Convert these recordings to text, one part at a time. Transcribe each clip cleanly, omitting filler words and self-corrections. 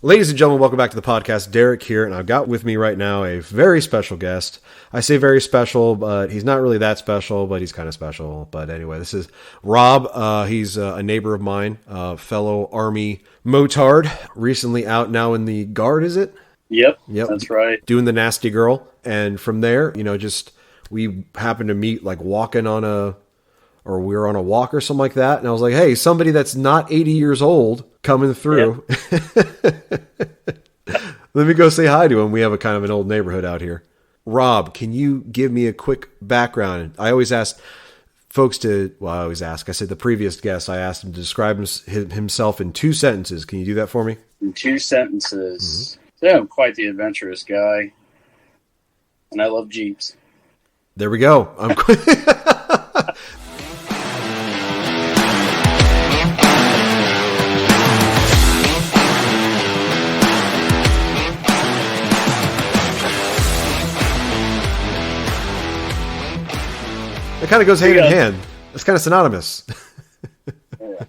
Ladies and gentlemen, welcome back to the podcast. Derek here, and I've got with me right now a very special guest. I say very special, but he's not really that special, but he's kind of special. But anyway, this is Rob. He's a neighbor of mine, fellow Army motard, recently out now in the Guard, is it? Yep, that's right. Doing the nasty girl. And from there, we happened to meet like walking on or we were on a walk or something like that. And I was like, hey, somebody that's not 80 years old coming through. Yep. Let me go say hi to him. We have a kind of an old neighborhood out here. Rob, can you give me a quick background? I always ask folks I said the previous guest, I asked him to describe himself in 2 sentences. Can you do that for me? In 2 sentences. Mm-hmm. Yeah, I'm quite the adventurous guy. And I love Jeeps. There we go. It kind of goes hand in hand. It's kind of synonymous. Yeah.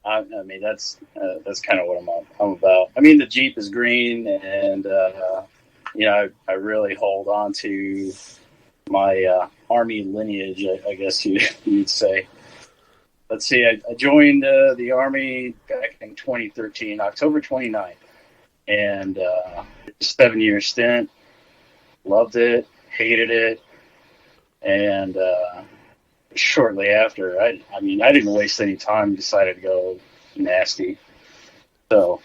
I mean, that's kind of what I'm about. I mean, the Jeep is green, and I really hold on to my Army lineage, I guess you'd say. Let's see, I joined the Army back in 2013, October 29th, and 7-year stint. Loved it, hated it, and shortly after, I didn't waste any time, decided to go nasty. So,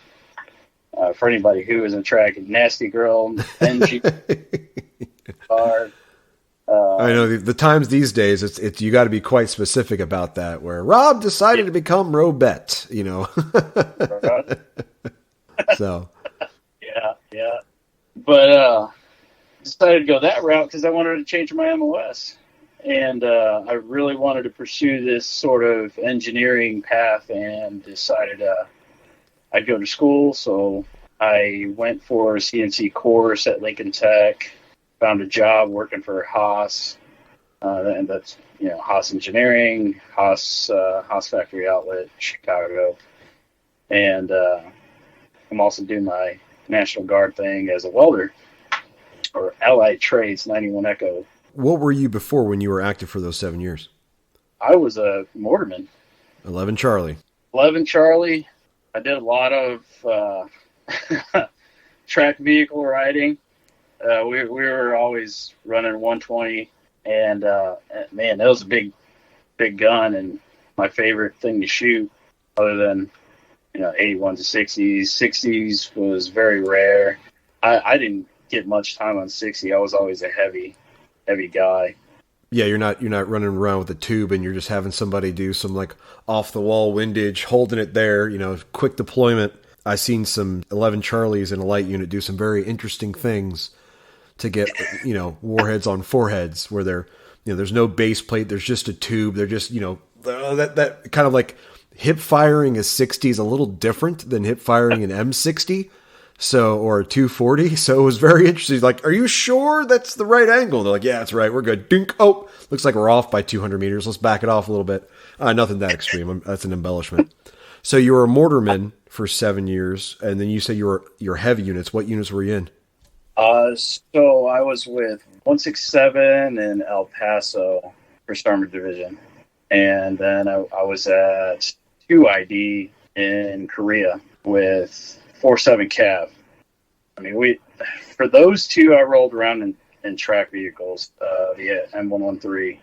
for anybody who isn't tracking, nasty girl, NG car. I know the times these days, it's you got to be quite specific about that. Where Rob decided to become Robette, So, yeah, but decided to go that route because I wanted to change my MOS. And I really wanted to pursue this sort of engineering path and decided I'd go to school. So I went for a CNC course at Lincoln Tech, found a job working for Haas, and that's, Haas Engineering, Haas Factory Outlet, Chicago. And I'm also doing my National Guard thing as a welder, or Allied Trades 91 Echo. What were you before when you were active for those 7 years? I was a mortarman. 11 Charlie. 11 Charlie. I did a lot of track vehicle riding. We were always running 120, and man, that was a big gun, and my favorite thing to shoot, other than 81 to 60s. 60s was very rare. I didn't get much time on 60. I was always a heavy guy. Yeah, you're not running around with a tube and you're just having somebody do some like off the wall windage, holding it there, quick deployment. I've seen some 11 Charlies in a light unit do some very interesting things to get, warheads on foreheads where they're, there's no base plate, there's just a tube. They're just, that kind of like hip firing a 60 is a little different than hip firing an M60. Or a 240. So it was very interesting. He's like, are you sure that's the right angle? They're like, yeah, that's right. We're good. Dink. Oh, looks like we're off by 200 meters. Let's back it off a little bit. Nothing that extreme. That's an embellishment. So you were a mortarman for 7 years. And then you said you were your heavy units. What units were you in? So I was with 167 in El Paso, First Armored Division. And then I was at 2ID in Korea with 47 Cav. I mean, for those two, I rolled around in track vehicles, the M113.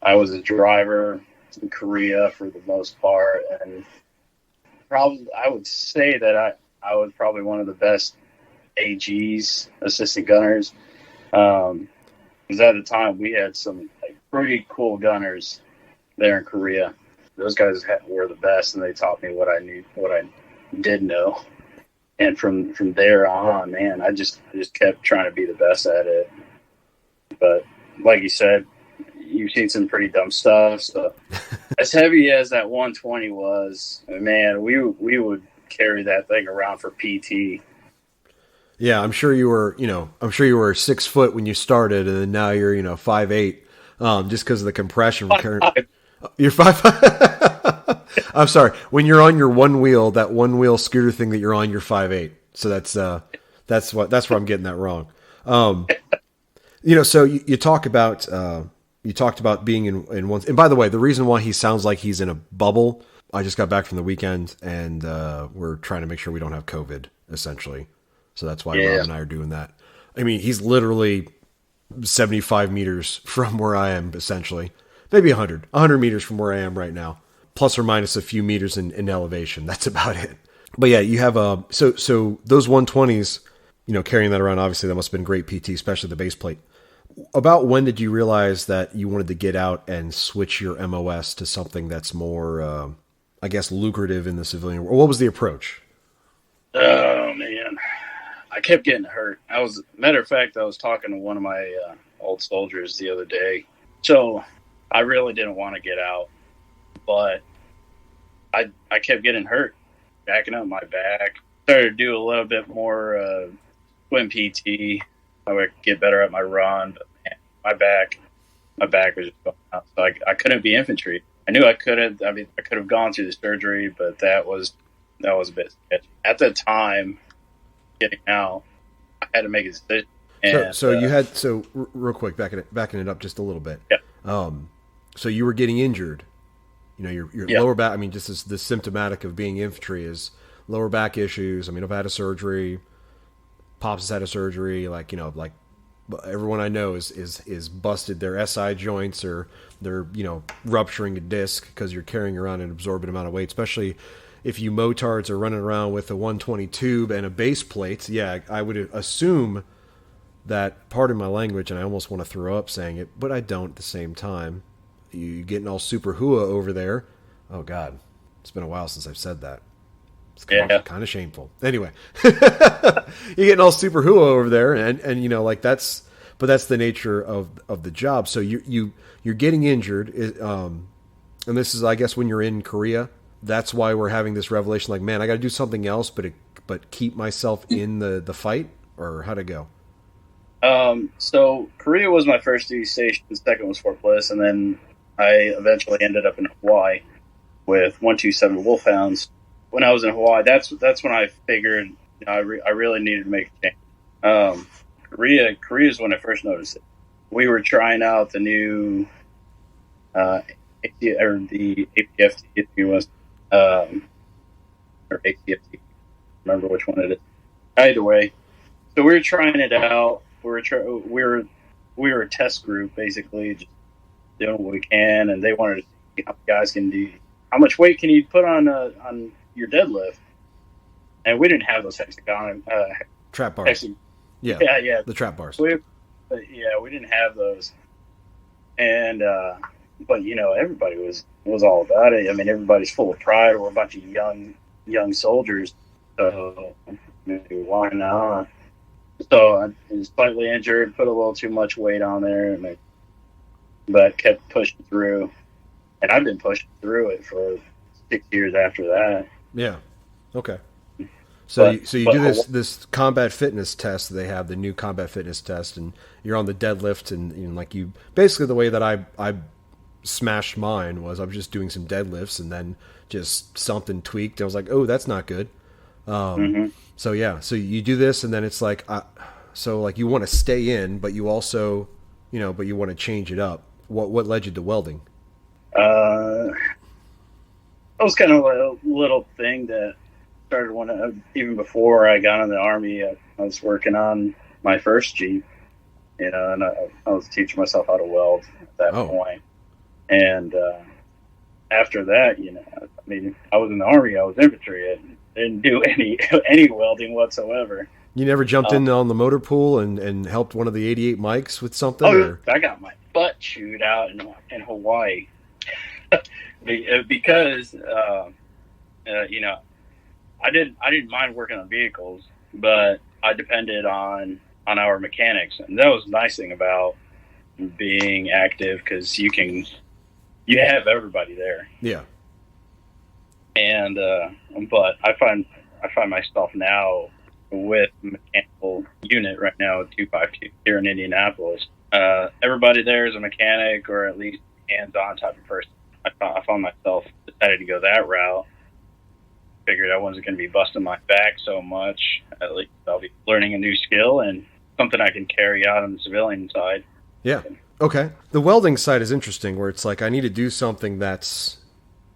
I was a driver in Korea for the most part, and probably I would say that I was probably one of the best AGs, assistant gunners. Because at the time we had some pretty cool gunners there in Korea. Those guys were the best, and they taught me what I did know. And from there on, man, I just kept trying to be the best at it. But like you said, you've seen some pretty dumb stuff. So as heavy as that 120 was, man, we would carry that thing around for PT. Yeah, I'm sure you were 6 foot when you started, and then now you're 5'8", just because of the compression. You're 5'5". I'm sorry. When you're on your one wheel, that one wheel scooter thing that you're on, you're 5'8". So that's where I'm getting that wrong. So you talk about you talked about being in one. And by the way, the reason why he sounds like he's in a bubble, I just got back from the weekend, and we're trying to make sure we don't have COVID, essentially. So that's why Rob and I are doing that. I mean, he's literally 75 meters from where I am, essentially. Maybe 100 meters from where I am right now, plus or minus a few meters in elevation. That's about it. But yeah, you have so those 120s, carrying that around, obviously that must have been great PT, especially the base plate. About when did you realize that you wanted to get out and switch your MOS to something that's more, I guess, lucrative in the civilian world? What was the approach? Oh man, I kept getting hurt. Matter of fact, I was talking to one of my old soldiers the other day. So I really didn't want to get out, but I kept getting hurt, backing up my back. Started to do a little bit more swim PT. I would get better at my run, but man, my back was just going out. So I couldn't be infantry. I knew I couldn't. I mean, I could have gone through the surgery, but that was a bit sketchy. At the time, getting out, I had to make a decision. And, so real quick, backing it up just a little bit. Yeah. So you were getting injured. Your lower back. I mean, just as the symptomatic of being infantry is lower back issues. I mean, I've had a surgery. Pops has had a surgery. Like everyone I know is busted their SI joints, or they're rupturing a disc because you're carrying around an absorbent amount of weight, especially if you motards are running around with a 120 tube and a base plate. Yeah, I would assume that, pardon my language, and I almost want to throw up saying it, but I don't at the same time. You getting all super hua over there. Oh God, it's been a while since I've said that. It's kind of shameful. Anyway, you're getting all super hua over there, and that's the nature of the job. So you're getting injured, and this is, I guess, when you're in Korea. That's why we're having this revelation. Like, man, I got to do something else, but keep myself in the fight. Or how'd it go? So Korea was my first duty station. The second was Fort Bliss, and then I eventually ended up in Hawaii with 127 Wolfhounds. When I was in Hawaii, that's when I figured I really needed to make a change. Korea is when I first noticed it. We were trying out the new the APFT, if you was or ACFT. Remember which one it is. Either way, so we were trying it out. We were a test group, basically, just doing what we can, and they wanted to see how guys can do. How much weight can you put on your deadlift? And we didn't have those hexagon trap bars. Yeah, the trap bars. We didn't have those, and but everybody was all about it. I mean, everybody's full of pride. We're a bunch of young soldiers, so why not? So I was slightly injured, put a little too much weight on there, but kept pushing through. And I've been pushing through it for 6 years after that. Yeah. Okay. So you do this combat fitness test. They have the new combat fitness test, and you're on the deadlift, and like you basically the way that I smashed mine was I was just doing some deadlifts, and then just something tweaked. I was like, oh, that's not good. So yeah, so you do this, and then it's like, so like you want to stay in, but you also, but you want to change it up. What led you to welding? That was kind of a little thing that started even before I got in the Army. I was working on my first Jeep, and I was teaching myself how to weld at that point. And after that, I mean, I was in the Army, I was infantry. I didn't do any welding whatsoever. You never jumped in on the motor pool and helped one of the 88 mics with something? Oh, I got my butt chewed out in Hawaii because I didn't mind working on vehicles, but I depended on our mechanics, and that was the nice thing about being active, because you have everybody there. Yeah. And but I find myself now with mechanical unit right now at 252 here in Indianapolis. Everybody there is a mechanic, or at least hands-on type of person. I found myself just decided to go that route. Figured I wasn't going to be busting my back so much. At least I'll be learning a new skill and something I can carry out on the civilian side. Yeah. Okay. The welding side is interesting, where it's like I need to do something that's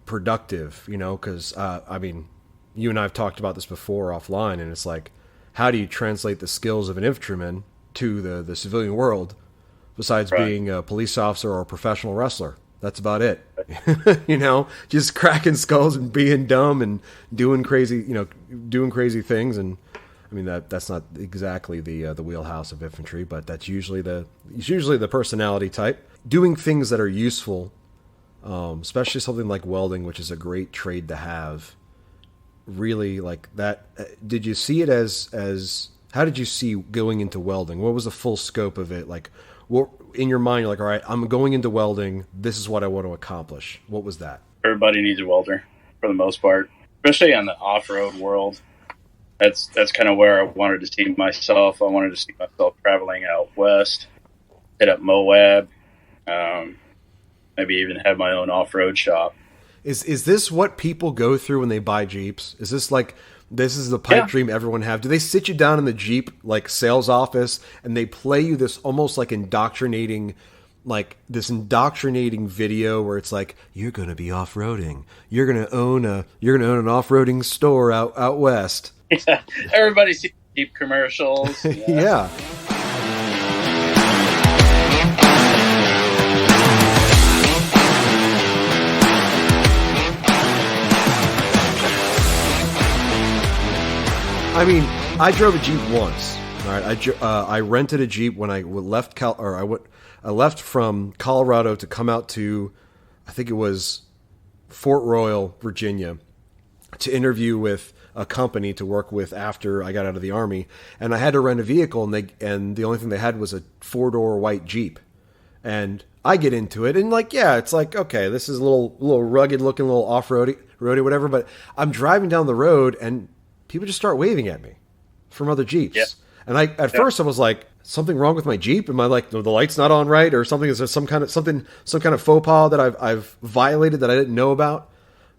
productive, because I mean, you and I have talked about this before offline, and it's like, how do you translate the skills of an infantryman to the civilian world besides being a police officer or a professional wrestler? That's about it. Just cracking skulls and being dumb and doing crazy things. And I mean, that's not exactly the wheelhouse of infantry, but that's usually the personality type. Doing things that are useful, especially something like welding, which is a great trade to have. Really, like that. Did you see it as how did you see going into welding? What was the full scope of it? Like, what in your mind? You're like, all right, I'm going into welding. This is what I want to accomplish. What was that? Everybody needs a welder for the most part, especially on the off-road world. That's kind of where I wanted to see myself. I wanted to see myself traveling out west, hit up Moab, maybe even have my own off-road shop. Is this what people go through when they buy Jeeps? Is this like, this is the pipe dream everyone have? Do they sit you down in the Jeep like sales office and they play you this almost like indoctrinating video where it's like, you're going to be off-roading. You're going to own an off-roading store out west. Yeah, everybody sees Jeep commercials. Yeah. I mean, I drove a Jeep once. All right, I rented a Jeep when I left I left from Colorado to come out to, I think it was Fort Royal, Virginia, to interview with a company to work with after I got out of the Army, and I had to rent a vehicle, and the only thing they had was a 4-door white Jeep, and I get into it, and like, yeah, it's like, okay, this is a little rugged looking, little off-roady, whatever, but I'm driving down the road and people just start waving at me from other Jeeps. Yeah. And at first I was like, something wrong with my Jeep? Am I like, the light's not on right or something? Is there some kind of faux pas that I've violated that I didn't know about?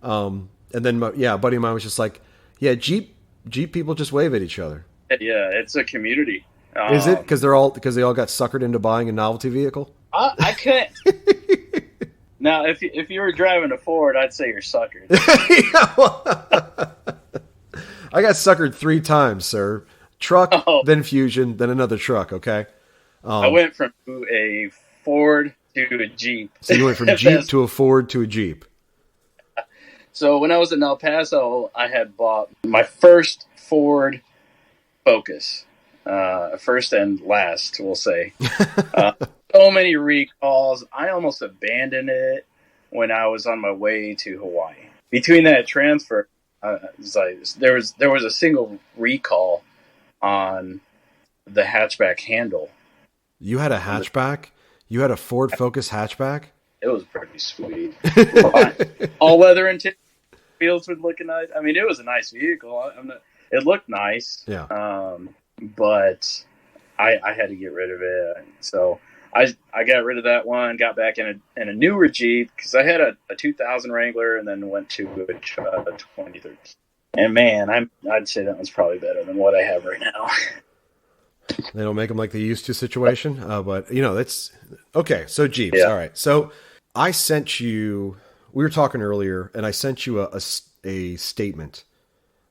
And then a buddy of mine was just like, yeah, Jeep people just wave at each other. Yeah, it's a community. Is it because they all got suckered into buying a novelty vehicle? I couldn't. Now, if you were driving a Ford, I'd say you're suckered. I got suckered 3 times, sir. Truck, then Fusion, then another truck, okay? I went from a Ford to a Jeep. So you went from Jeep to a Ford to a Jeep. So when I was in El Paso, I had bought my first Ford Focus. First and last, we'll say. So many recalls. I almost abandoned it when I was on my way to Hawaii. Between that transfer, there was a single recall on the hatchback handle. You had a hatchback? You had a Ford Focus hatchback? It was pretty sweet. All leather interior, wheels were looking nice. I mean, it was a nice vehicle. It looked nice. Yeah. But I had to get rid of it. So I got rid of that one, got back in a newer Jeep because I had a 2000 Wrangler and then went to a 2013. And man, I'd say that one's probably better than what I have right now. They don't make them like they used to situation, but that's okay. So Jeeps, all right. So I sent you. We were talking earlier, and I sent you a statement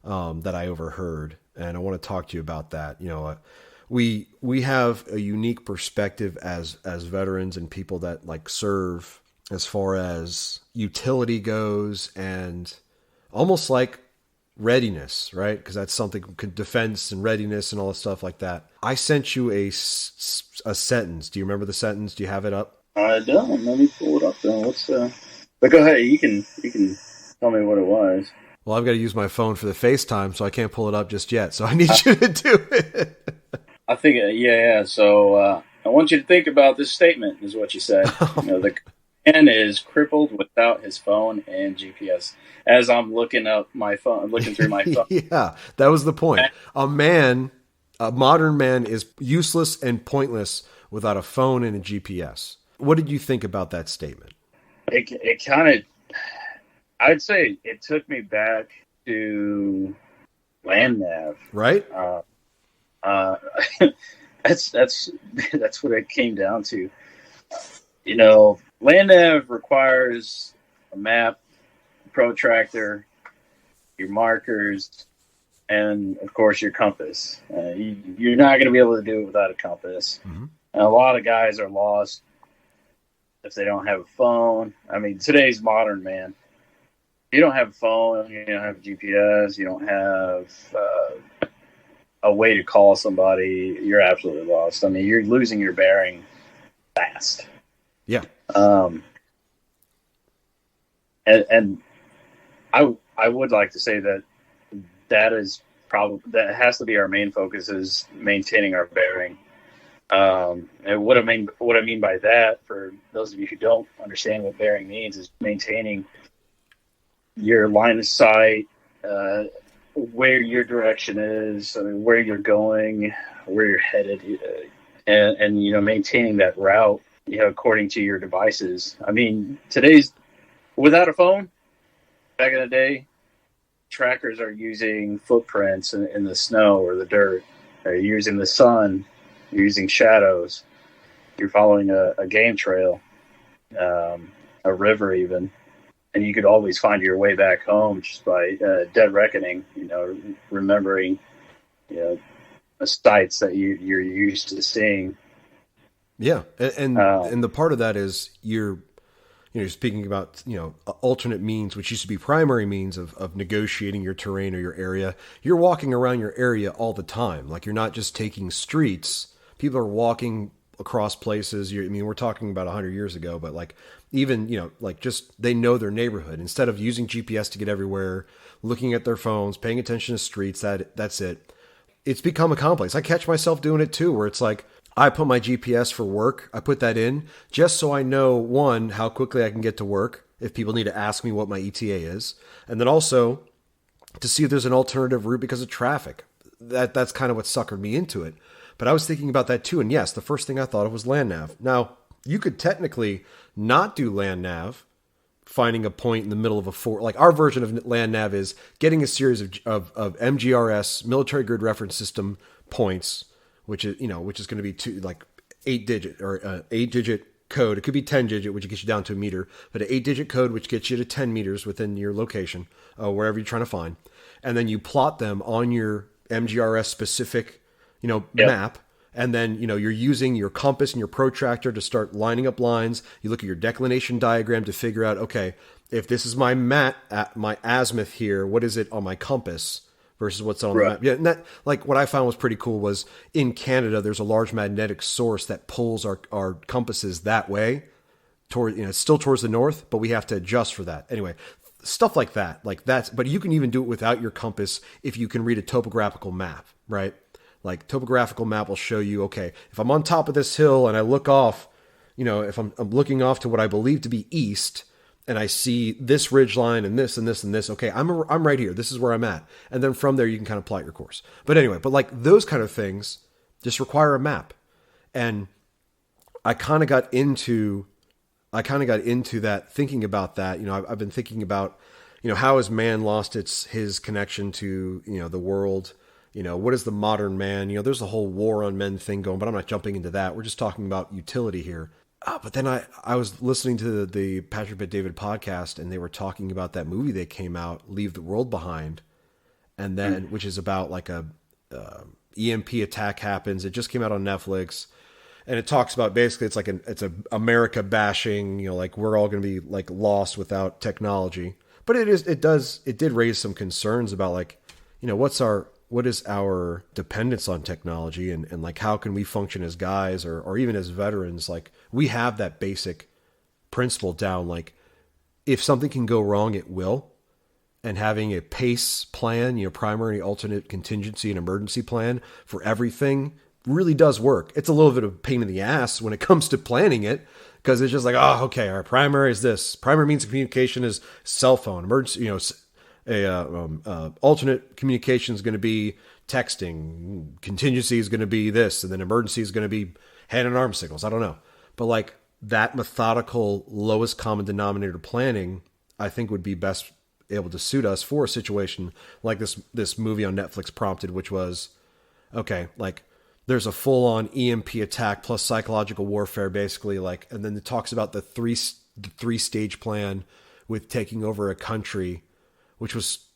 that I overheard, and I want to talk to you about that. We have a unique perspective as veterans and people that like serve as far as utility goes, and almost like readiness, right? Because that's something, defense and readiness and all the stuff like that. I sent you a sentence. Do you remember the sentence? Do you have it up? I don't. Let me pull it up then. But go ahead. You can tell me what it was. Well, I've got to use my phone for the FaceTime, so I can't pull it up just yet. So I need you to do it. I think, yeah. So I want you to think about this statement, is what you said. The man is crippled without his phone and GPS. As I'm looking up my phone, looking through my phone. Yeah, that was the point. A modern man is useless and pointless without a phone and a GPS. What did you think about that statement? It kind of, I'd say it took me back to land nav. Right? Uh, uh, that's that's what it came down to. You know, land nav requires a map, protractor, your markers, and of course your compass. You're not going to be able to do it without a compass. Mm-hmm. And a lot of guys are lost if they don't have a phone. I mean, today's modern man. You don't have a phone, you don't have GPS, you don't have a way to call somebody, you're absolutely lost. I mean, you're losing your bearing fast. Yeah. And I would like to say that that has to be our main focus, is maintaining our bearing. And what I mean by that, for those of you who don't understand what bearing means, is maintaining your line of sight, where your direction is, I mean, where you're going, where you're headed, and you know, maintaining that route, you know, according to your devices. I mean, without a phone, back in the day, trackers are using footprints in the snow or the dirt. They're using the sun. You're using shadows. You're following a game trail, a river even. And you could always find your way back home just by dead reckoning, you know, remembering, you know, the sights that you're used to seeing. Yeah. And the part of that is you're speaking about, you know, alternate means, which used to be primary means of negotiating your terrain or your area. You're walking around your area all the time. Like, you're not just taking streets. People are walking across places. I mean, we're talking about 100 years ago, but like, even, you know, like, just, they know their neighborhood. Instead of using GPS to get everywhere, looking at their phones, paying attention to streets, that's it. It's become a complex. I catch myself doing it too, where it's like, I put my GPS for work. I put that in just so I know, one, how quickly I can get to work if people need to ask me what my ETA is. And then also to see if there's an alternative route because of traffic. That's kind of what suckered me into it. But I was thinking about that too. And yes, the first thing I thought of was land nav. Now, you could technically not do land nav, finding a point in the middle of a fort. Like, our version of land nav is getting a series of MGRS, military grid reference system points, which is going to be 8 digit code. It could be 10 digit, which gets you down to a meter, but an 8 digit code, which gets you to 10 meters within your location, wherever you're trying to find. And then you plot them on your MGRS specific, map. And then, you're using your compass and your protractor to start lining up lines. You look at your declination diagram to figure out, okay, if this is my my azimuth here, what is it on my compass versus what's on the map? Yeah, and that, like, what I found was pretty cool was in Canada, there's a large magnetic source that pulls our compasses that way toward, it's still towards the north, but we have to adjust for that. Anyway, stuff like that, but you can even do it without your compass if you can read a topographical map, right? Like, topographical map will show you, okay, if I'm on top of this hill and I look off, if I'm looking off to what I believe to be east, and I see this ridge line and this and this and this, okay, I'm right here. This is where I'm at. And then from there, you can kind of plot your course. But anyway, like, those kind of things just require a map. And I kind of got into that, thinking about that. I've been thinking about, how has man lost his connection to, the world? What is the modern man? There's a whole war on men thing going, but I'm not jumping into that. We're just talking about utility here. But then I was listening to the Patrick Bet-David podcast, and they were talking about that movie that came out, Leave the World Behind, and then which is about like a EMP attack happens. It just came out on Netflix, and it talks about, basically it's a America bashing. Like, we're all going to be like lost without technology. But it did raise some concerns about, like, what is our dependence on technology, and like, how can we function as guys or even as veterans? Like, we have that basic principle down. Like, if something can go wrong, it will. And having a PACE plan, primary, alternate, contingency, and emergency plan for everything really does work. It's a little bit of a pain in the ass when it comes to planning it, because it's just like, oh, okay, our primary is this. Primary means of communication is cell phone. Emergency, alternate communication is going to be texting, contingency is going to be this, and then emergency is going to be hand and arm signals. I don't know. But like, that methodical lowest common denominator planning, I think, would be best able to suit us for a situation like this movie on Netflix prompted, which was, okay, like there's a full on EMP attack plus psychological warfare, basically, like, and then it talks about the three stage plan with taking over a country, which was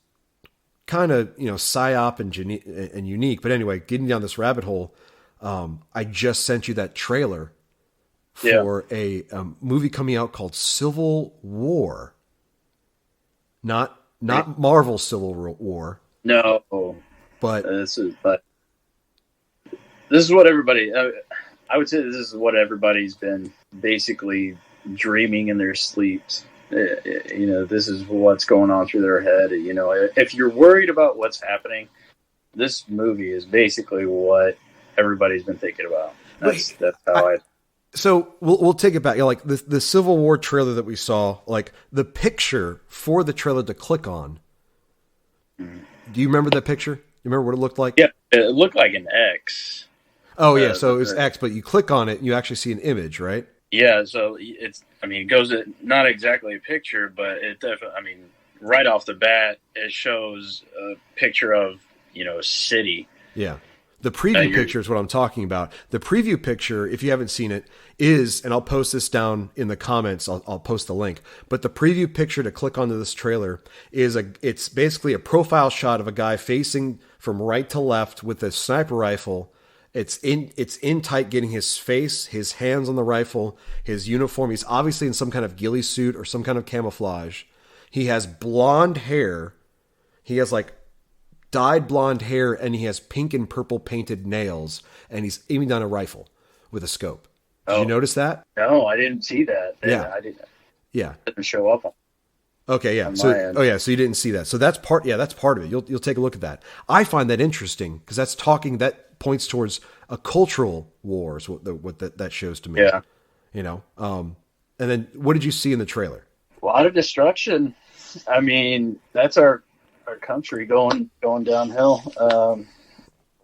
kind of, psyop and unique. But anyway, getting down this rabbit hole, I just sent you that trailer for a movie coming out called Civil War. Not Marvel Civil War. No, but this is what everybody. I would say this is what everybody's been basically dreaming in their sleeps. This is what's going on through their head. If you're worried about what's happening, this movie is basically what everybody's been thinking about. That's how I. So we'll take it back. Like the Civil War trailer that we saw, like the picture for the trailer to click on. Mm-hmm. Do you remember that picture? You remember what it looked like? Yeah, it looked like an X. Oh yeah, so it was X, but you click on it and you actually see an image, right? Yeah, so it goes not exactly a picture, but it definitely. Right off the bat, it shows a picture of a city. Yeah. The preview picture is what I'm talking about. The preview picture, if you haven't seen it, is, and I'll post this down in the comments, I'll post the link, but the preview picture to click onto this trailer it's basically a profile shot of a guy facing from right to left with a sniper rifle. It's in tight, getting his face, his hands on the rifle, his uniform. He's obviously in some kind of ghillie suit or some kind of camouflage. He has blonde hair. He has like dyed blonde hair, and he has pink and purple painted nails, and he's aiming down a rifle with a scope. Did you notice that? No, I didn't see that. Yeah. I didn't. Yeah. It didn't show up. Okay, yeah. So you didn't see that. So that's part of it. You'll take a look at that. I find that interesting because that points towards a cultural war is what that shows to me. Yeah. And then what did you see in the trailer? A lot of destruction. That's our country going downhill.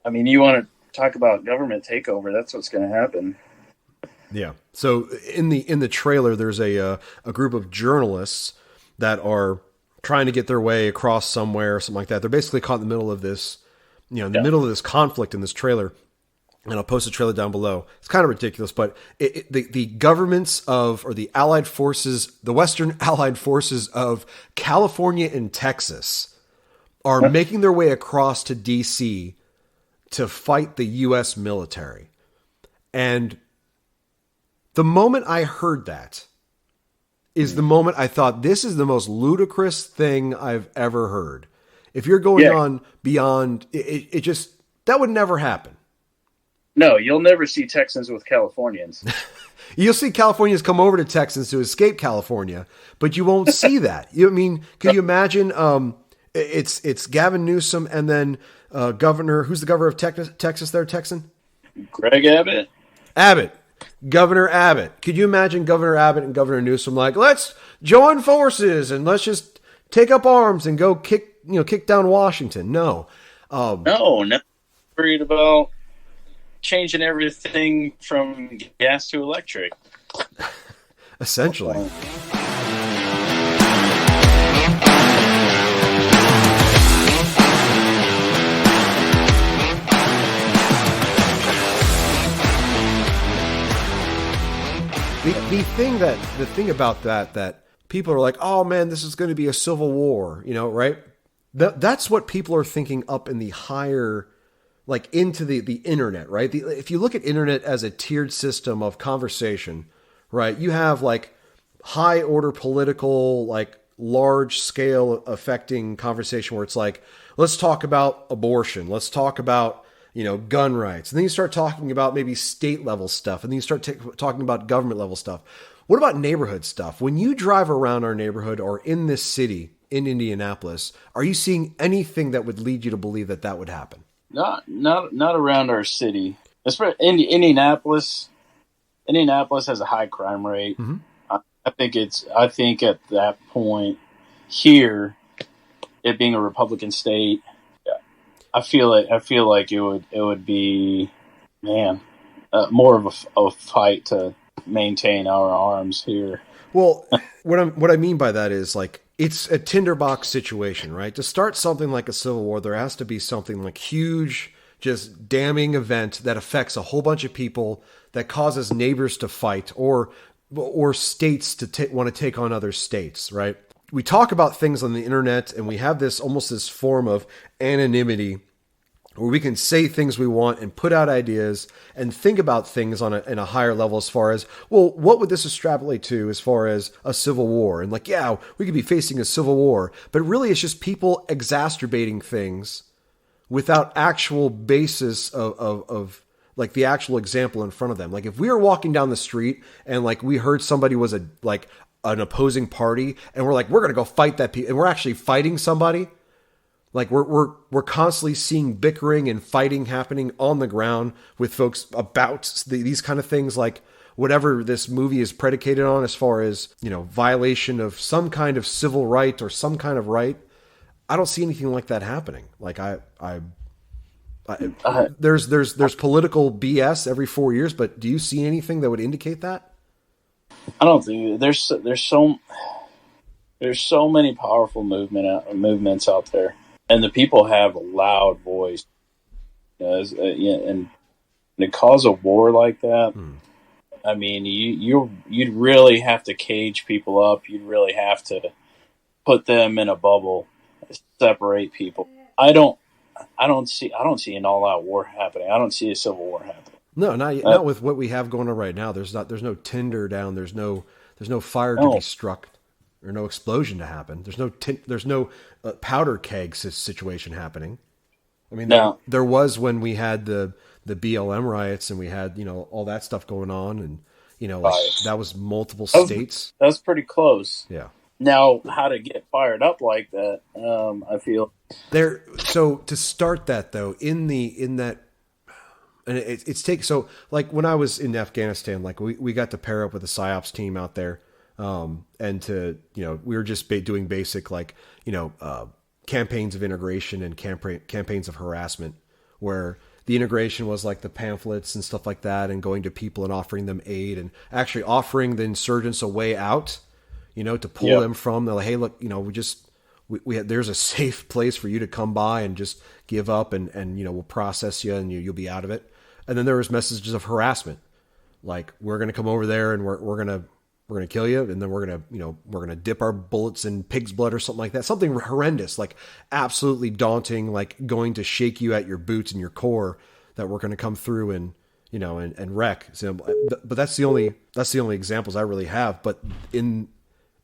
You want to talk about government takeover? That's what's going to happen. Yeah. So in the trailer, there's a group of journalists that are trying to get their way across somewhere, or something like that. They're basically caught in the middle of this, middle of this conflict in this trailer. And I'll post the trailer down below. It's kind of ridiculous, but the governments or the Allied forces, the Western Allied forces of California and Texas are making their way across to D.C. to fight the U.S. military. And the moment I heard that is the moment I thought, this is the most ludicrous thing I've ever heard. If you're going on beyond, it just, that would never happen. No, you'll never see Texans with Californians. You'll see Californians come over to Texas to escape California, but you won't see that. Could you imagine, it's Gavin Newsom and then Governor, who's the governor of Texas there, Texan? Greg Abbott. Governor Abbott. Could you imagine Governor Abbott and Governor Newsom like, let's join forces and let's just take up arms and go kick down Washington? No. No, not worried about changing everything from gas to electric. Essentially. The thing about that people are like, oh man, this is going to be a civil war, right? That's what people are thinking up in the higher, like into the internet, right? If you look at internet as a tiered system of conversation, right? You have like high order political, like large scale affecting conversation where it's like, let's talk about abortion. Let's talk about, gun rights. And then you start talking about maybe state level stuff. And then you start talking about government level stuff. What about neighborhood stuff? When you drive around our neighborhood or in this city, in Indianapolis, are you seeing anything that would lead you to believe that would happen? Not around our city. Especially Indianapolis. Indianapolis has a high crime rate. Mm-hmm. I think at that point here, it being a Republican state, I feel like it would be, more of a fight to maintain our arms here. Well, what I mean by that is like it's a tinderbox situation, right? To start something like a civil war, there has to be something like huge, just damning event that affects a whole bunch of people, that causes neighbors to fight, or states to want to take on other states, right? We talk about things on the internet, and we have this almost this form of anonymity where we can say things we want and put out ideas and think about things in a higher level, as far as, well, what would this extrapolate to as far as a civil war? And like, yeah, we could be facing a civil war, but really it's just people exacerbating things without actual basis of like the actual example in front of them. Like if we were walking down the street and like we heard somebody was like an opposing party, and we're like, we're going to go fight that and we're actually fighting somebody. Like we're constantly seeing bickering and fighting happening on the ground with folks about these kind of things, like whatever this movie is predicated on, as far as, violation of some kind of civil right or some kind of right. I don't see anything like that happening. Like there's political BS every 4 years, but do you see anything that would indicate that? I don't think there's so many powerful movements out there. And the people have a loud voice, and to cause a war like that, I mean, you'd really have to cage people up. You'd really have to put them in a bubble, separate people. I don't see an all-out war happening. I don't see a civil war happening. No, not with what we have going on right now. There's no tinder down. There's no fire to be struck, or no explosion to happen. There's no powder keg situation happening. I mean, there was when we had the BLM riots, and we had all that stuff going on, and that was multiple states. That was pretty close. Yeah. Now, how to get fired up like that? I feel there. So to start that though, in that. And it's take so like when I was in Afghanistan, like we got to pair up with a PSYOPs team out there, and to we were just doing basic like campaigns of integration and campaigns of harassment, where the integration was like the pamphlets and stuff like that, and going to people and offering them aid, and actually offering the insurgents a way out, to pull them from. They're like, hey, look, we there's a safe place for you to come by and just give up, and we'll process you, and you'll be out of it. And then there was messages of harassment, like, we're going to come over there and we're going to kill you, and then we're going to dip our bullets in pig's blood or something like that. Something horrendous, like absolutely daunting, like going to shake you at your boots and your core, that we're going to come through and wreck. So, but that's the only examples I really have. But when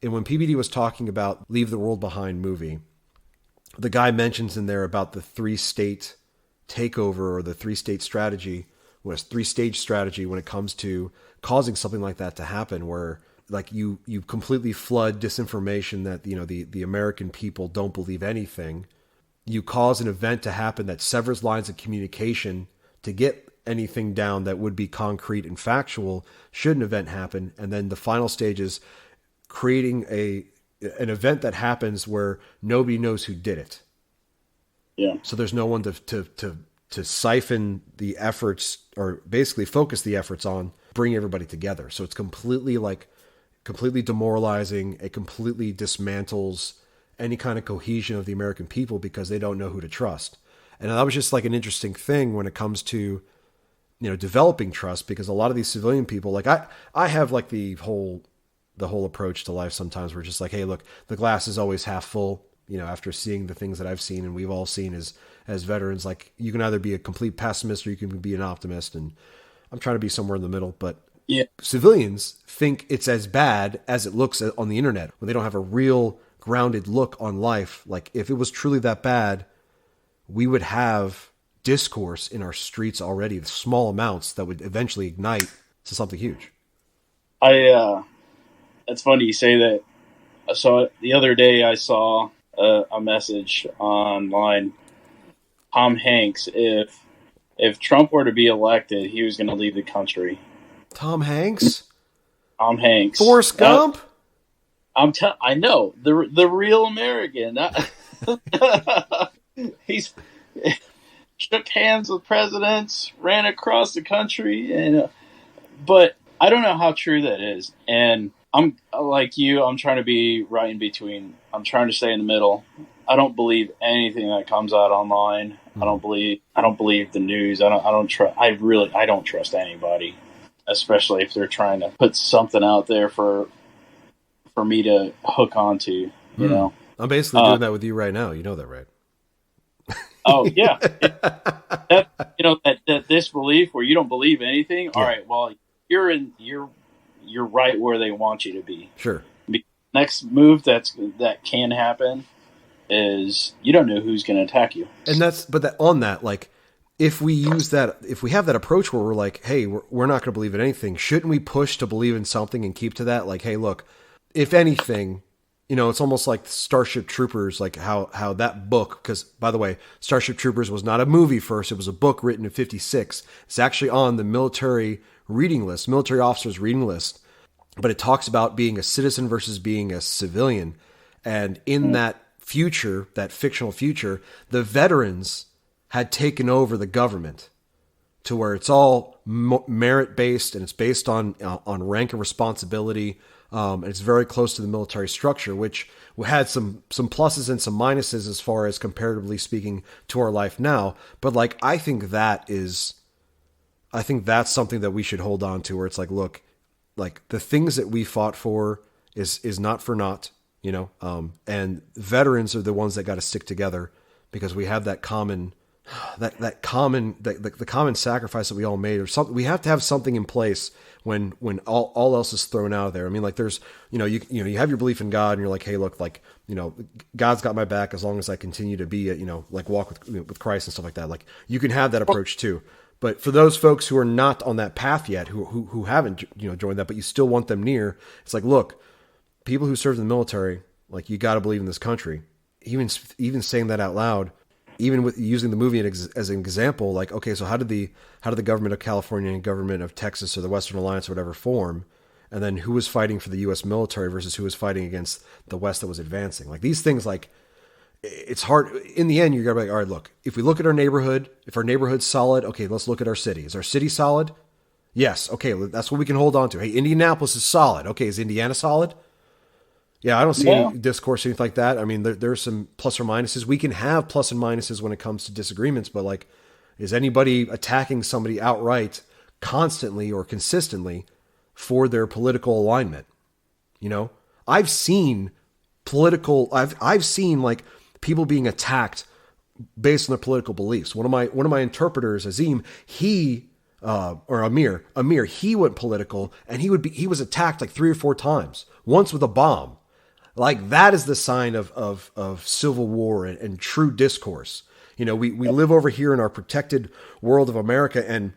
PBD was talking about Leave the World Behind movie, the guy mentions in there about the 3-state takeover, or the 3-state strategy, was 3-stage strategy when it comes to causing something like that to happen, where like you completely flood disinformation that the American people don't believe anything. You cause an event to happen that severs lines of communication to get anything down that would be concrete and factual should an event happen. And then the final stage is creating an event that happens where nobody knows who did it. Yeah. So there's no one to siphon the efforts, or basically focus the efforts on bring everybody together. So it's completely demoralizing. It completely dismantles any kind of cohesion of the American people, because they don't know who to trust. And that was just like an interesting thing when it comes to, developing trust, because a lot of these civilian people, like I have like the whole approach to life sometimes, where just like, hey, look, the glass is always half full. After seeing the things that I've seen and we've all seen as veterans, like, you can either be a complete pessimist or you can be an optimist. And I'm trying to be somewhere in the middle, but civilians think it's as bad as it looks on the internet, when they don't have a real grounded look on life. Like, if it was truly that bad, we would have discourse in our streets already, the small amounts that would eventually ignite to something huge. It's funny you say that. So the other day I saw a message online. Tom Hanks, if Trump were to be elected, he was going to leave the country. Tom Hanks. Forrest Gump. I know, the real American. He's shook hands with presidents, ran across the country, but I don't know how true that is. And I'm like you. I'm trying to be right in between. I'm trying to stay in the middle. I don't believe anything that comes out online. Mm-hmm. I don't believe the news. I don't trust. I don't trust anybody, especially if they're trying to put something out there for me to hook onto. You know. I'm basically doing that with you right now. You know that, right? Oh yeah. That that disbelief where you don't believe anything. All Yeah, right. Well, you're right where they want you to be. sure. Next move that can happen is you don't know who's going to attack you. And like, if we use that, if we have that approach where we're like, hey, we're not going to believe in anything, shouldn't we push to believe in something and keep to that? Like, hey, look, if anything, it's almost like Starship Troopers, like how that book, because by the way, Starship Troopers was not a movie first, it was a book written in 56. It's actually on the military reading list, military officers reading list, but it talks about being a citizen versus being a civilian. And in that future, that fictional future, the veterans had taken over the government to where it's all merit based and it's based on rank and responsibility. And it's very close to the military structure, which had some pluses and some minuses as far as comparatively speaking to our life now. But like, I think that's something that we should hold on to, where it's like, look, like the things that we fought for is not for naught, and veterans are the ones that got to stick together because we have that common, the common sacrifice that we all made, or something. We have to have something in place when all else is thrown out of there. I mean, like there's, you have your belief in God and you're like, hey, look, like, God's got my back as long as I continue to be, like walk with Christ and stuff like that. Like you can have that approach too. But for those folks who are not on that path yet, who haven't, joined that, but you still want them near, it's like, look, people who serve in the military, like you got to believe in this country. Even saying that out loud, even with using the movie as an example, like, okay, so how did the government of California and government of Texas or the Western Alliance or whatever form? And then who was fighting for the U.S. military versus who was fighting against the West that was advancing? Like these things, like it's hard. In the end, you're going to be like, all right, look, if we look at our neighborhood, if our neighborhood's solid, okay, let's look at our city. Is our city solid? Yes. Okay. That's what we can hold on to. Hey, Indianapolis is solid. Okay. Is Indiana solid? Yeah, I don't see any discourse or anything like that. I mean, there's some plus or minuses. We can have plus and minuses when it comes to disagreements, but like, is anybody attacking somebody outright constantly or consistently for their political alignment? I've seen I've seen like people being attacked based on their political beliefs. One of my interpreters, Azim, or Amir, he went political and he was attacked like 3 or 4 times, once with a bomb. Like that is the sign of civil war and true discourse. We live over here in our protected world of America, and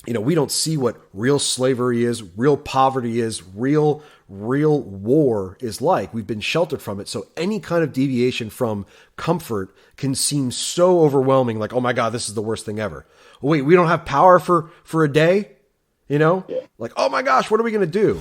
we don't see what real slavery is, real poverty is, real war is like. We've been sheltered from it. So any kind of deviation from comfort can seem so overwhelming, like, oh my God, this is the worst thing ever. Wait, we don't have power for a day? Yeah. Like, oh my gosh, what are we going to do?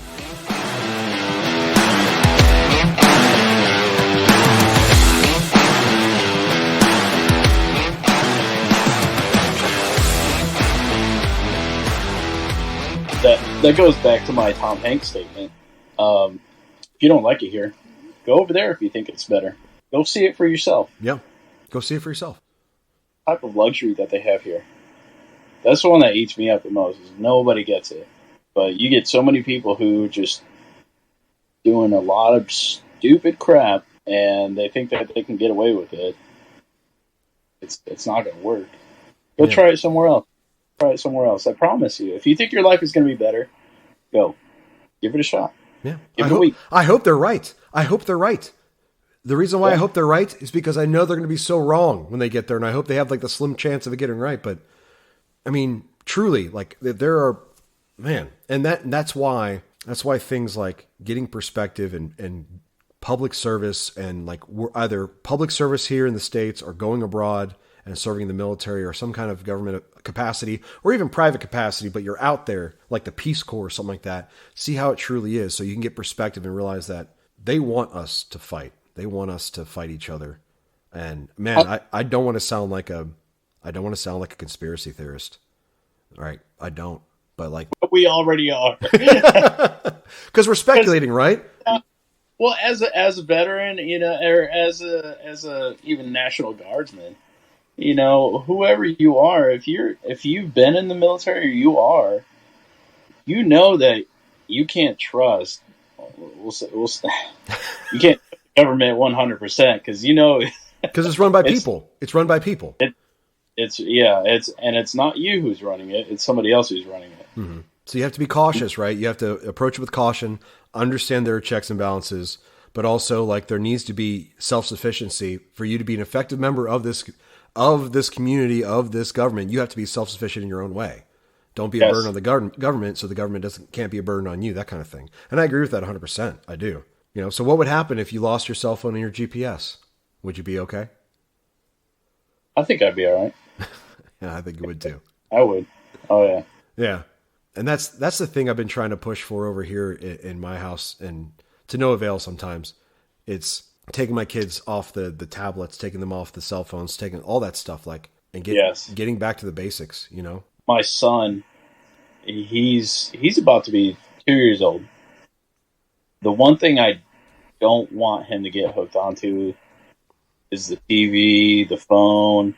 That goes back to my Tom Hanks statement. If you don't like it here, go over there if you think it's better. Go see it for yourself. Yeah, go see it for yourself. The type of luxury that they have here. That's the one that eats me up the most. Is nobody gets it. But you get so many people who just doing a lot of stupid crap, and they think that they can get away with it. It's not going to work. Go try it somewhere else. Try it somewhere else. I promise you. If you think your life is going to be better, go. Give it a shot. Yeah. Give it a week. I hope they're right. I hope they're right. The reason why I hope they're right is because I know they're going to be so wrong when they get there, and I hope they have like the slim chance of it getting right. But I mean, truly, like there are, man, and that's why things like getting perspective and public service, and like we're either public service here in the States or going abroad and serving in the military or some kind of government capacity or even private capacity, but you're out there like the Peace Corps or something like that. See how it truly is, so you can get perspective and realize that they want us to fight. They want us to fight each other. And man, I don't want to sound like a conspiracy theorist. All right, I don't. but like We already are. because we're speculating, right? Well, as a veteran, or as a even National Guardsman, whoever you are, if you've been in the military, or that you can't trust. We'll say you can't trust the government 100% because Because it's run by it's people. It's run by people. it's not you who's running it; it's somebody else who's running it. Mm-hmm. So you have to be cautious, right? You have to approach it with caution, understand there are checks and balances, but also like there needs to be self-sufficiency for you to be an effective member of this community, of this government. You have to be self-sufficient in your own way. Don't be a burden on the government, so the government can't be a burden on you, that kind of thing. And I agree with that 100%. I do. So what would happen if you lost your cell phone and your GPS? Would you be okay? I think I'd be all right. Yeah, I think you would too. I would. Oh yeah. Yeah. And that's the thing I've been trying to push for over here in my house, and to no avail sometimes. It's taking my kids off the tablets, taking them off the cell phones, taking all that stuff, like, and getting back to the basics, My son, he's about to be 2 years old. The one thing I don't want him to get hooked onto is the TV, the phone,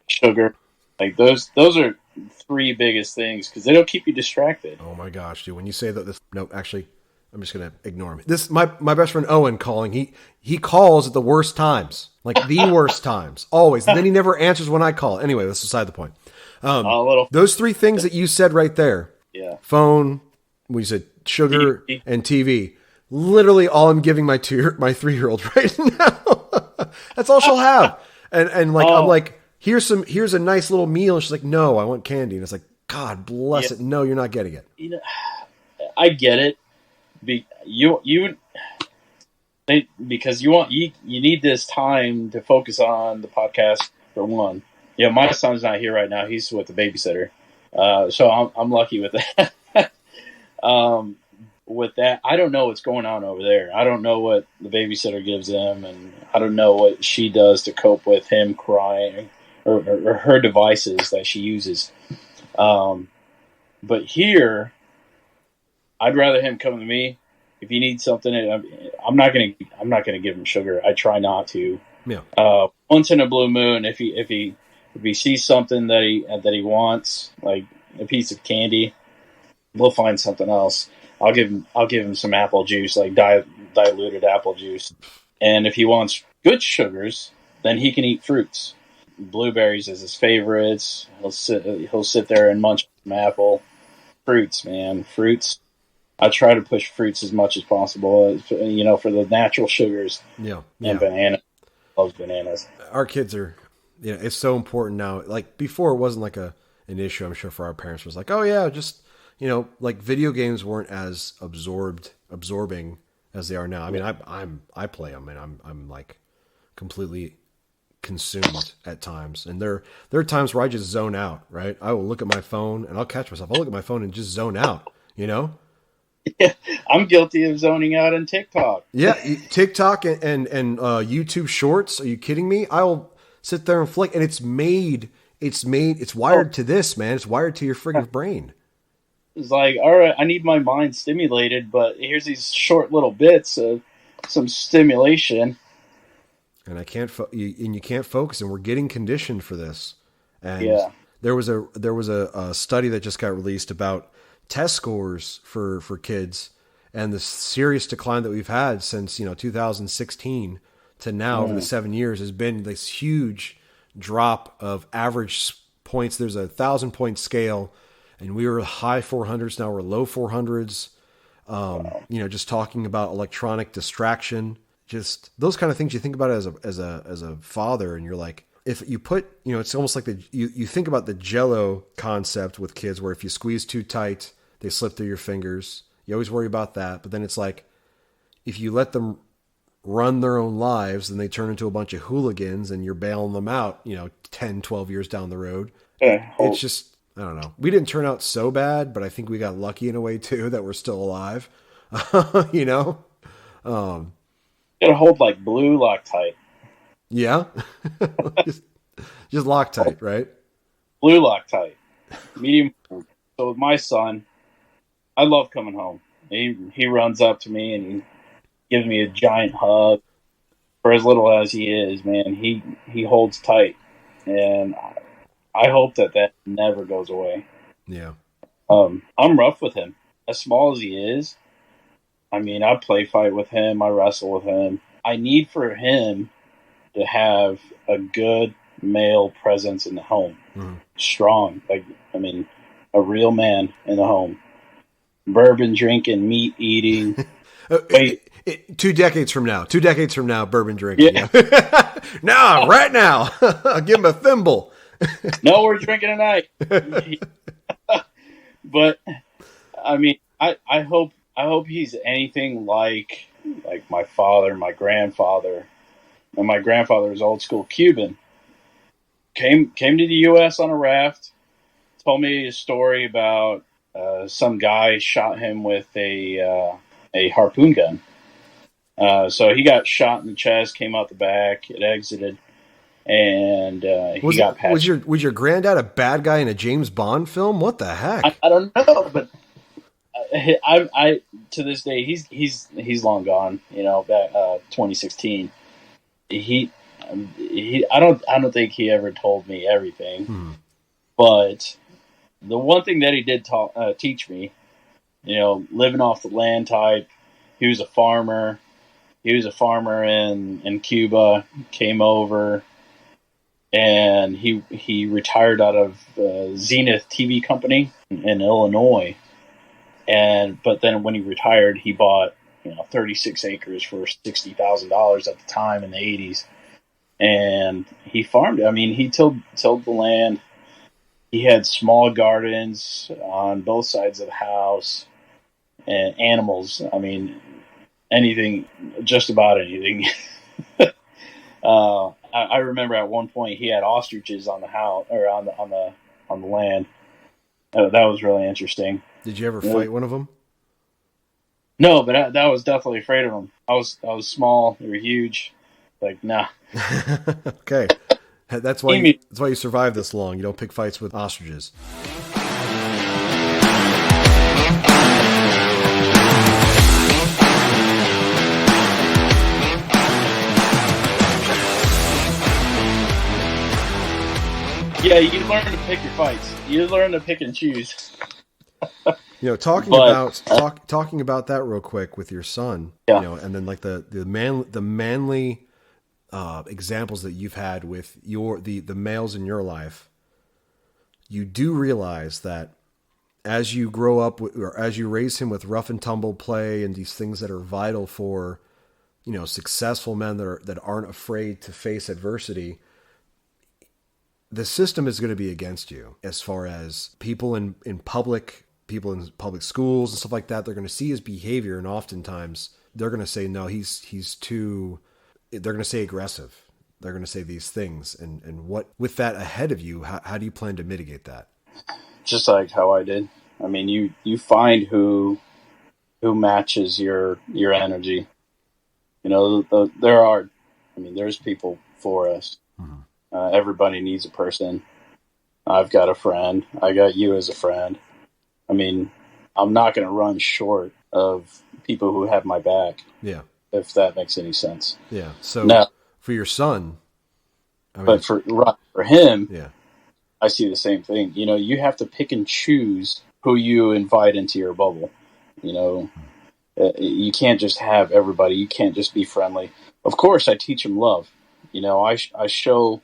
sugar. Like those are three biggest things because they'll keep you distracted. Oh my gosh, dude! When you say that, no, actually, I'm just gonna ignore him. My best friend Owen calling. He calls at the worst times, like the worst times, always. And then he never answers when I call. Anyway, that's beside the point. Those three things that you said right there. Yeah. Phone. We said sugar and TV. Literally, all I'm giving my 3-year-old right now. That's all she'll have. And like I'm like, here's a nice little meal. And she's like, no, I want candy. And it's like, God bless it. No, you're not getting it. I get it. Because you need this time to focus on the podcast for one. My son's not here right now. He's with the babysitter. So I'm lucky with that. With that, I don't know what's going on over there. I don't know what the babysitter gives him, and I don't know what she does to cope with him crying or her devices that she uses. But here, I'd rather him come to me. If he needs something, I'm not gonna give him sugar. I try not to. Yeah. Once in a blue moon, if he sees something that he wants, like a piece of candy, we'll find something else. I'll give him some apple juice, like diluted apple juice. And if he wants good sugars, then he can eat fruits. Blueberries is his favorites. He'll sit there and munch some apple. Fruits, man, fruits. I try to push fruits as much as possible, for the natural sugars. Yeah. And bananas. Loves bananas. Our kids are, it's so important now. Like before, it wasn't like an issue. I'm sure for our parents, it was like, oh yeah, just. Like video games weren't as absorbing as they are now. I mean, I play them and I'm like completely consumed at times. And there are times where I just zone out, right? I will look at my phone and I'll catch myself. I'll look at my phone and just zone out, Yeah, I'm guilty of zoning out on TikTok. Yeah, TikTok and YouTube Shorts. Are you kidding me? I'll sit there and flick, and it's wired to this, man. It's wired to your friggin' brain. It's like, all right, I need my mind stimulated, but here's these short little bits of some stimulation, and I can't. You can't focus, and we're getting conditioned for this. And there was a study that just got released about test scores for kids, and the serious decline that we've had since 2016 to now over the 7 years has been this huge drop of average points. There's a 1,000-point scale. And we were high 400s, now we're low 400s. Just talking about electronic distraction, just those kind of things you think about as a father, and you're like, if you put, it's almost like you think about the Jell-O concept with kids, where if you squeeze too tight, they slip through your fingers. You always worry about that, but then it's like, if you let them run their own lives, then they turn into a bunch of hooligans, and you're bailing them out, 10, 12 years down the road. It's just. I don't know. We didn't turn out so bad, but I think we got lucky in a way too that we're still alive. Gotta hold like blue Loctite. Yeah. just Loctite, right? Blue Loctite. Medium. So with my son, I love coming home. He runs up to me and he gives me a giant hug. For as little as he is, man, he holds tight, and I hope that never goes away. Yeah. I'm rough with him. As small as he is, I mean, I play fight with him. I wrestle with him. I need for him to have a good male presence in the home. Mm-hmm. Strong. A real man in the home. Bourbon drinking, meat eating. 2 decades from now, bourbon drinking. Yeah. No, right now. I'll give him a thimble. No, we're drinking tonight. But I mean, I hope he's anything like my father, my grandfather. And my grandfather was old school Cuban. Came to the U.S. on a raft. Told me a story about some guy shot him with a harpoon gun. So he got shot in the chest, came out the back, it exited, and he got patched. Was your granddad a bad guy in a James Bond film? What the heck? I don't know, but I to this day he's long gone. You know, back 2016. I don't think he ever told me everything, but the one thing that he did teach me, you know, living off the land type. He was a farmer. He was a farmer in Cuba. Came over, and he retired out of Zenith TV company in Illinois. But then when he retired, he bought 36 acres for $60,000 at the time in the 80s, and he farmed it. I mean, he tilled the land. He had small gardens on both sides of the house, and animals. I mean, anything, just about anything. I remember at one point he had ostriches on the house or on the land. That was really interesting. Did you ever fight one of them? No, but I was definitely afraid of them. I was small. They were huge. Like, nah. Okay. That's why you survive this long. You don't pick fights with ostriches. Yeah, you learn to pick your fights. You learn to pick and choose. Talking about that real quick with your son, and then like the manly examples that you've had with the males in your life, you do realize that as you grow up or as you raise him with rough and tumble play and these things that are vital for successful men that aren't afraid to face adversity, the system is going to be against you as far as people in public schools and stuff like that. They're going to see his behavior, and oftentimes they're going to say, no, he's too, they're going to say aggressive. They're going to say these things. And what, with that ahead of you, how do you plan to mitigate that? Just like how I did. I mean, you find who matches your energy. There's people for us. Mm-hmm. Everybody needs a person. I've got a friend. I got you as a friend. I mean, I'm not going to run short of people who have my back. Yeah. If that makes any sense. Yeah. So for your son, but for him, yeah, I see the same thing. You have to pick and choose who you invite into your bubble. You can't just have everybody. You can't just be friendly. Of course, I teach him love. I show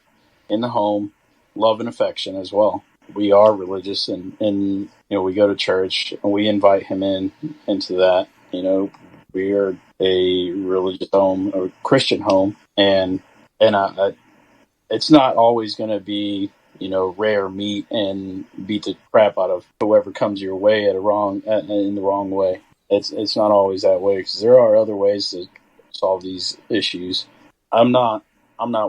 in the home love and affection as well. We are religious, and we go to church, and we invite him into that. We are a religious home, a Christian home, and it's not always going to be rare meat and beat the crap out of whoever comes your way in the wrong way. It's not always that way, because there are other ways to solve these issues. I'm not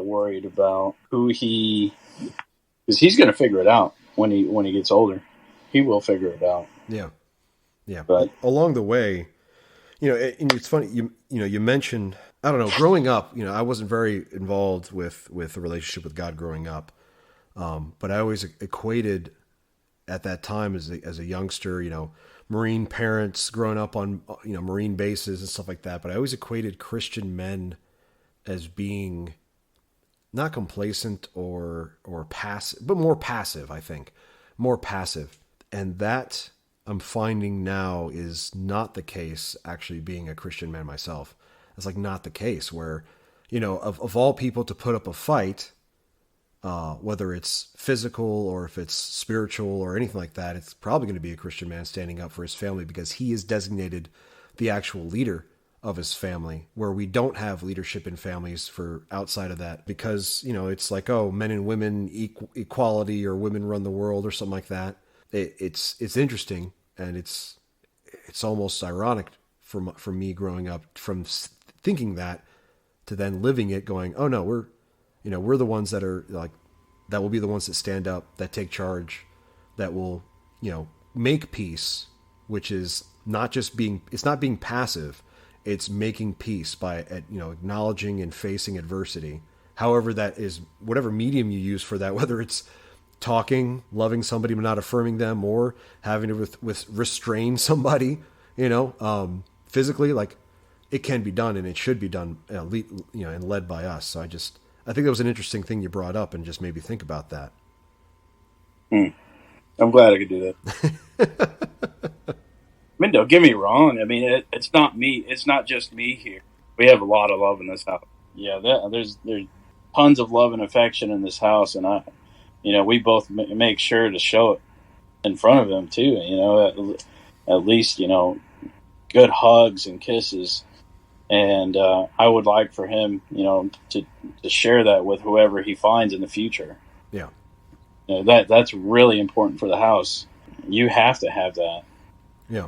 worried about because he's going to figure it out when he gets older. He will figure it out. Yeah. But along the way, and it's funny, you mentioned, I don't know, growing up, I wasn't very involved with a relationship with God growing up. But I always equated at that time as a youngster, Marine parents growing up on, Marine bases and stuff like that. But I always equated Christian men as being not complacent or passive, but more passive, I think. More passive. And that I'm finding now is not the case, actually being a Christian man myself. It's like not the case where, of all people to put up a fight, whether it's physical or if it's spiritual or anything like that, it's probably going to be a Christian man standing up for his family because he is designated the actual leader of his family, where we don't have leadership in families for outside of that because, it's like, oh, men and women equality or women run the world or something like that. It's interesting, and it's almost ironic for me growing up from thinking that to then living it, going, oh no, we're the ones that are like, that will be the ones that stand up, that take charge, that will, make peace, which is not just it's not being passive, it's making peace by, acknowledging and facing adversity. However that is, whatever medium you use for that, whether it's talking, loving somebody but not affirming them, or having to with restrain somebody, physically, like it can be done and it should be done, and led by us. So I think that was an interesting thing you brought up and just made me think about that. I'm glad I could do that. I mean, don't get me wrong. I mean, it's not me. It's not just me here. We have a lot of love in this house. Yeah, there's tons of love and affection in this house, and we both make sure to show it in front of him too. At least good hugs and kisses, and I would like for him, to share that with whoever he finds in the future. Yeah, that's really important for the house. You have to have that. Yeah.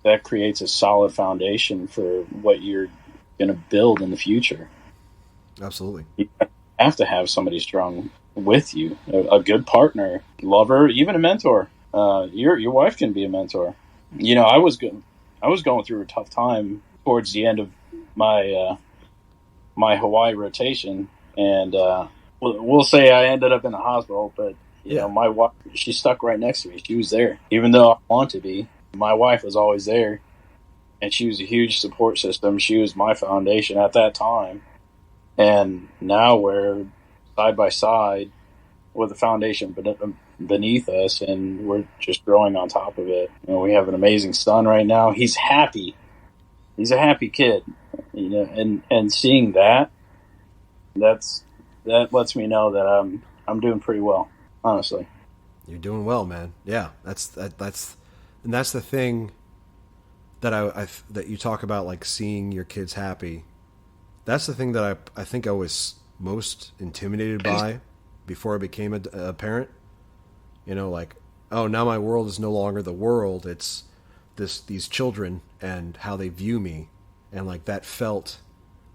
That creates a solid foundation for what you're going to build in the future. Absolutely. You have to have somebody strong with you, a good partner, lover, even a mentor. Your wife can be a mentor. I was going through a tough time towards the end of my my Hawaii rotation, and we'll say I ended up in the hospital, but my wife, she stuck right next to me. She was there. Even though I want to be, my wife was always there. And she was a huge support system. She was my foundation at that time. And now we're side by side with a foundation beneath us, and we're just growing on top of it. We have an amazing son right now. He's happy. He's a happy kid. And seeing that lets me know that I'm doing pretty well. Honestly, you're doing well, man. Yeah, that's the thing that that you talk about, like seeing your kids happy. That's the thing that I think I was most intimidated by before I became a parent. Like, oh, now my world is no longer the world. It's these children and how they view me, and like that felt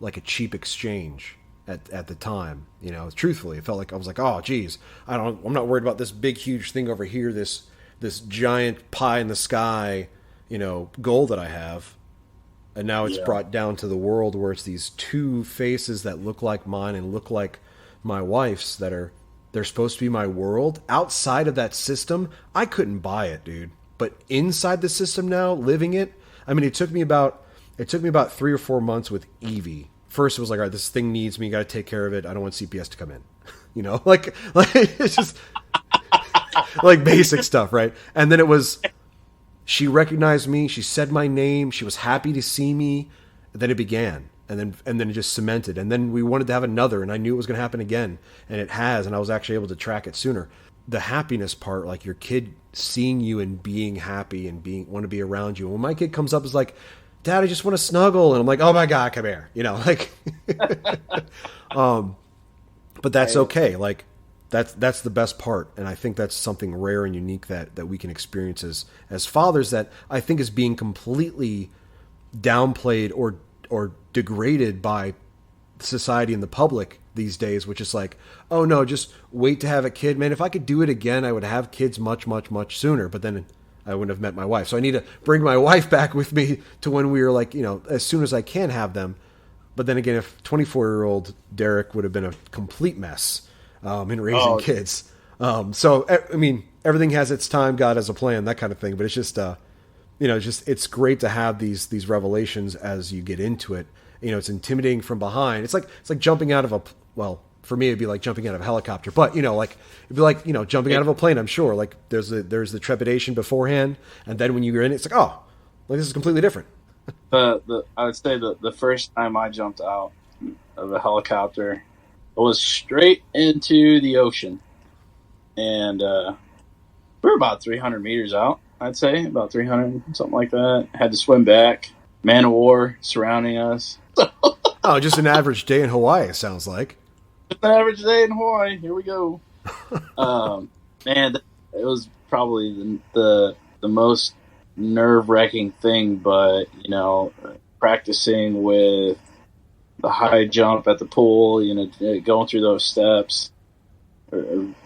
like a cheap exchange. At the time, truthfully, it felt like I was like, oh, geez, I'm not worried about this big, huge thing over here, this giant pie in the sky, goal that I have. And now it's brought down to the world where it's these two faces that look like mine and look like my wife's they're supposed to be my world. Outside of that system, I couldn't buy it, dude. But inside the system now, living it, I mean, it took me about 3 or 4 months with Evie. First, it was like, all right, this thing needs me. You got to take care of it. I don't want CPS to come in. Like it's just like basic stuff, right? And then it was, she recognized me. She said my name. She was happy to see me. And then it began, and then it just cemented. And then we wanted to have another, and I knew it was going to happen again, and it has. And I was actually able to track it sooner. The happiness part, like your kid seeing you and being happy and want to be around you. And when my kid comes up, is like, Dad, I just want to snuggle. And I'm like, oh my God, come here. Like, but that's okay. Like that's the best part. And I think that's something rare and unique that we can experience as fathers, that I think is being completely downplayed or degraded by society and the public these days, which is like, oh no, just wait to have a kid. Man, if I could do it again, I would have kids much, much, much sooner. But then I wouldn't have met my wife. So I need to bring my wife back with me to when we were like, as soon as I can have them. But then again, if 24-year-old Derek would have been a complete mess in raising kids. So, I mean, everything has its time, God has a plan, that kind of thing. But it's just, it's great to have these revelations as you get into it. It's intimidating from behind. It's like jumping out of for me, it'd be like jumping out of a helicopter, but it'd be like, jumping out of a plane. I'm sure like there's the trepidation beforehand. And then when you're in it, it's like, oh, like this is completely different. I would say the first time I jumped out of a helicopter, it was straight into the ocean. And, we're about 300 meters out, I'd say about 300, something like that. Had to swim back, man of war surrounding us. Oh, just an average day in Hawaii, it sounds like. Just an average day in Hawaii. Here we go. Man, it was probably the most nerve-wracking thing, but, practicing with the high jump at the pool, going through those steps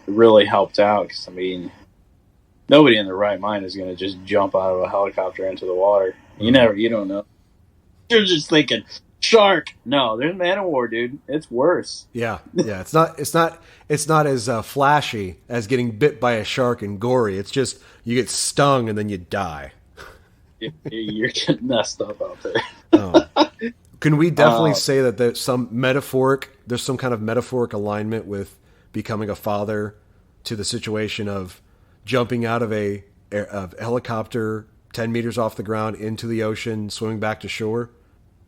really helped out. Because, nobody in their right mind is going to just jump out of a helicopter into the water. You don't know. You're just thinking, shark. No, there's man of war, dude. It's worse. Yeah. It's not as flashy as getting bit by a shark and gory. It's just you get stung and then you die. You're getting messed up out there. Can we definitely say that there's some kind of metaphoric alignment with becoming a father to the situation of jumping out of a helicopter 10 meters off the ground into the ocean, swimming back to shore?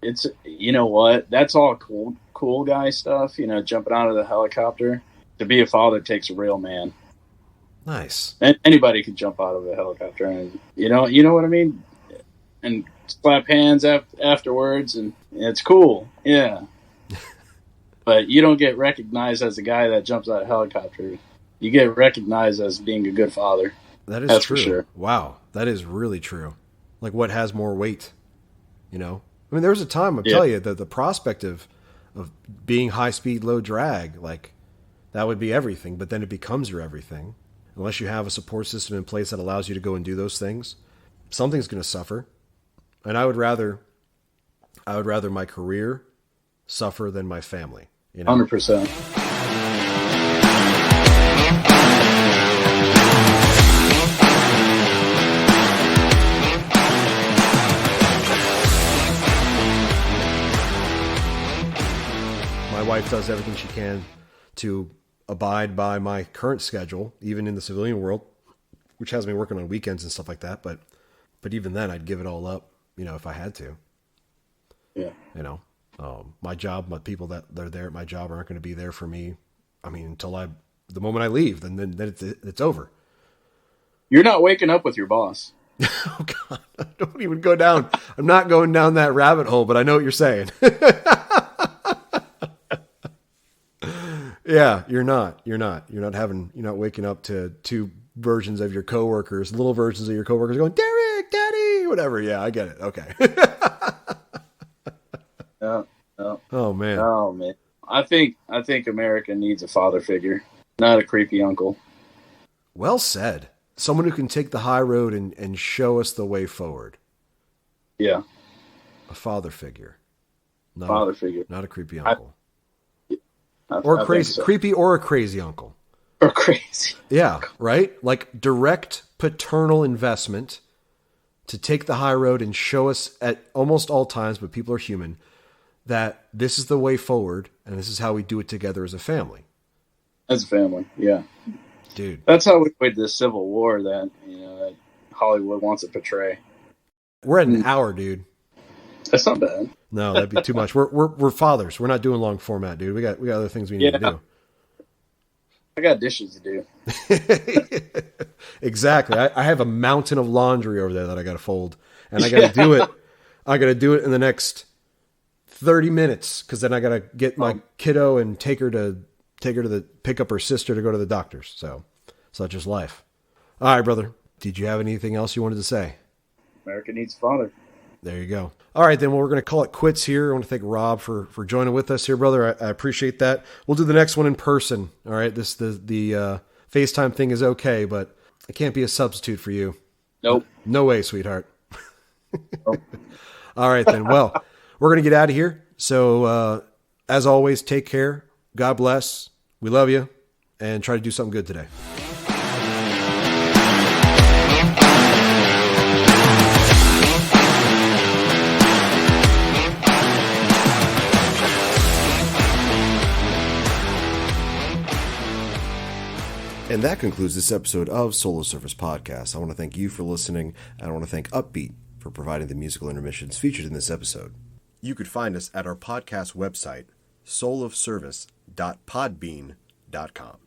It's, what? That's all cool guy stuff, jumping out of the helicopter. To be a father takes a real man. Nice. And anybody can jump out of a helicopter, and you know what I mean? And slap hands afterwards, and it's cool. Yeah. But you don't get recognized as a guy that jumps out of a helicopter. You get recognized as being a good father. That's true. For sure. Wow. That is really true. Like, what has more weight? There was a time, I'll tell you, that the prospect of being high speed, low drag, like, that would be everything, but then it becomes your everything. Unless you have a support system in place that allows you to go and do those things, something's going to suffer. And I would rather my career suffer than my family. 100%. My wife does everything she can to abide by my current schedule, even in the civilian world, which has me working on weekends and stuff like that. But even then, I'd give it all up, if I had to. Yeah. My job, my people that are there at my job aren't going to be there for me. Until the moment I leave, then it's over. You're not waking up with your boss. Oh God, don't even go down. I'm not going down that rabbit hole, but I know what you're saying. Yeah, you're not waking up to two versions of your coworkers, little versions of your coworkers going, Derek, Daddy, whatever. Yeah, I get it. Okay. No. Oh man. I think America needs a father figure, not a creepy uncle. Well said. Someone who can take the high road and show us the way forward. Yeah. A father figure. Not a creepy uncle. Or crazy, so. Creepy or a crazy uncle. Or crazy. Yeah, right? Like direct paternal investment to take the high road and show us at almost all times, but people are human, that this is the way forward and this is how we do it together as a family. As a family, yeah. Dude. That's how we avoid this civil war that, that Hollywood wants to portray. We're at an hour, dude. That's not bad. No, that'd be too much. We're fathers. We're not doing long format, dude. We got other things we need to do. I got dishes to do. Exactly. I have a mountain of laundry over there that I got to fold, and I got to do it. I got to do it in the next 30 minutes because then I got to get my kiddo and take her to pick up her sister to go to the doctor's. So such is life. All right, brother. Did you have anything else you wanted to say? America needs a father. There you go. All right, then. Well, we're going to call it quits here. I want to thank Rob for joining with us here, brother. I appreciate that. We'll do the next one in person. All right. The FaceTime thing is okay, but it can't be a substitute for you. Nope. No way, sweetheart. Nope. All right, then. Well, we're going to get out of here. So, as always, take care. God bless. We love you, and try to do something good today. And that concludes this episode of Solo Service Podcast. I want to thank you for listening, and I want to thank Upbeat for providing the musical intermissions featured in this episode. You could find us at our podcast website, soulofservice.podbean.com.